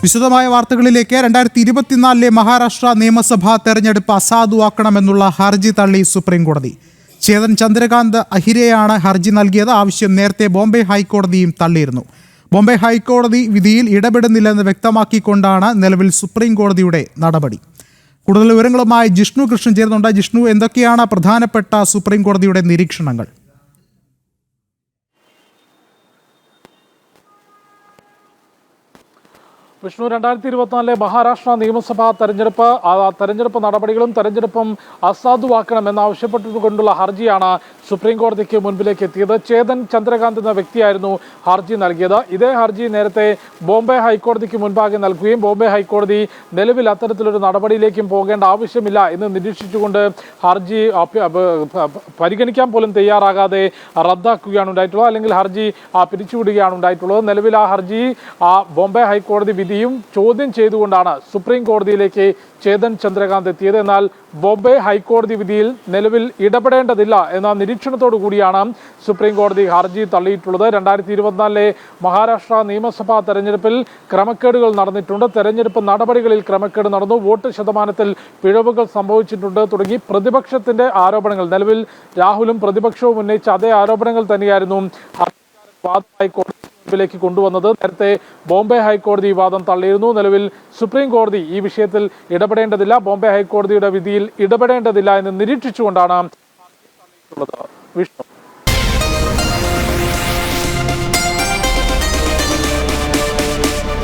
വിശദമായ വാർത്തകളിലേക്ക് 2024 മഹാരാഷ്ട്ര നിയമസഭാ തെരഞ്ഞെടുപ്പ് അസാധുവാക്കണമെന്നുള്ള ഹർജി തള്ളി സുപ്രീം കോടതി. ചേതൻ ചന്ദ്രകാന്ത് അഹിരെയാണ് ഹർജി നൽകിയത്. ആവശ്യം നേരത്തെ ബോംബെ ഹൈക്കോടതിയും തള്ളിയിരുന്നു. ബോംബെ ഹൈക്കോടതി വിധിയിൽ ഇടപെടുന്നില്ലെന്ന് വ്യക്തമാക്കിക്കൊണ്ടാണ് നിലവിൽ സുപ്രീം കോടതിയുടെ നടപടി. കൂടുതൽ വിവരങ്ങളുമായി ജിഷ്ണു കൃഷ്ണൻ ചേരുന്നുണ്ട്. ജിഷ്ണു, എന്തൊക്കെയാണ് പ്രധാനപ്പെട്ട സുപ്രീം കോടതിയുടെ നിരീക്ഷണങ്ങൾ? വിഷ്ണു, 2024 മഹാരാഷ്ട്ര നിയമസഭാ തെരഞ്ഞെടുപ്പ് നടപടികളും തെരഞ്ഞെടുപ്പും അസാധുവാക്കണമെന്നാവശ്യപ്പെട്ടുകൊണ്ടുള്ള ഹർജിയാണ് സുപ്രീം കോടതിക്ക് മുൻപിലേക്ക് എത്തിയത്. ചേതൻ ചന്ദ്രകാന്ത് എന്ന വ്യക്തിയായിരുന്നു ഹർജി നൽകിയത്. ഇതേ ഹർജി നേരത്തെ ബോംബെ ഹൈക്കോടതിക്ക് മുൻപാകെ നൽകുകയും ബോംബെ ഹൈക്കോടതി നിലവിൽ അത്തരത്തിലൊരു നടപടിയിലേക്കും പോകേണ്ട ആവശ്യമില്ല എന്ന് നിരീക്ഷിച്ചുകൊണ്ട് ഹർജി പരിഗണിക്കാൻ പോലും തയ്യാറാകാതെ റദ്ദാക്കുകയാണ് ഉണ്ടായിട്ടുള്ളത്, അല്ലെങ്കിൽ ഹർജി പിരിച്ചുവിടുകയാണ് ഉണ്ടായിട്ടുള്ളത്. നിലവിൽ ആ ഹർജി ബോംബെ ഹൈക്കോടതി വിധിയും ചോദ്യം ചെയ്തുകൊണ്ടാണ് സുപ്രീം കോടതിയിലേക്ക് ചേതൻ ചന്ദ്രകാന്ത് എത്തിയത്. എന്നാൽ ബോംബെ ഹൈക്കോടതി വിധിയിൽ നിലവിൽ ഇടപെടേണ്ടതില്ല എന്ന നിരീക്ഷണത്തോടു കൂടിയാണ് സുപ്രീം കോടതി ഹർജി തള്ളിയിട്ടുള്ളത്. 2024 മഹാരാഷ്ട്ര നിയമസഭാ തെരഞ്ഞെടുപ്പിൽ ക്രമക്കേടുകൾ നടന്നിട്ടുണ്ട്, തെരഞ്ഞെടുപ്പ് നടപടികളിൽ ക്രമക്കേട് നടന്നു, വോട്ട് ശതമാനത്തിൽ പിഴവുകൾ സംഭവിച്ചിട്ടുണ്ട് തുടങ്ങി പ്രതിപക്ഷത്തിന്റെ ആരോപണങ്ങൾ, നിലവിൽ രാഹുലും പ്രതിപക്ഷവും ഉന്നയിച്ച അതേ ആരോപണങ്ങൾ തന്നെയായിരുന്നു ിലേക്ക് കൊണ്ടുവന്നത്. നേരത്തെ ബോംബെ ഹൈക്കോടതി വാദം തള്ളിയിരുന്നു. നിലവിൽ സുപ്രീം കോടതി ഈ വിഷയത്തിൽ ഇടപെടേണ്ടതില്ല, ബോംബെ ഹൈക്കോടതിയുടെ വിധിയിൽ ഇടപെടേണ്ടതില്ല എന്ന് നിരീക്ഷിച്ചുകൊണ്ടാണ് വിഷ്ണു.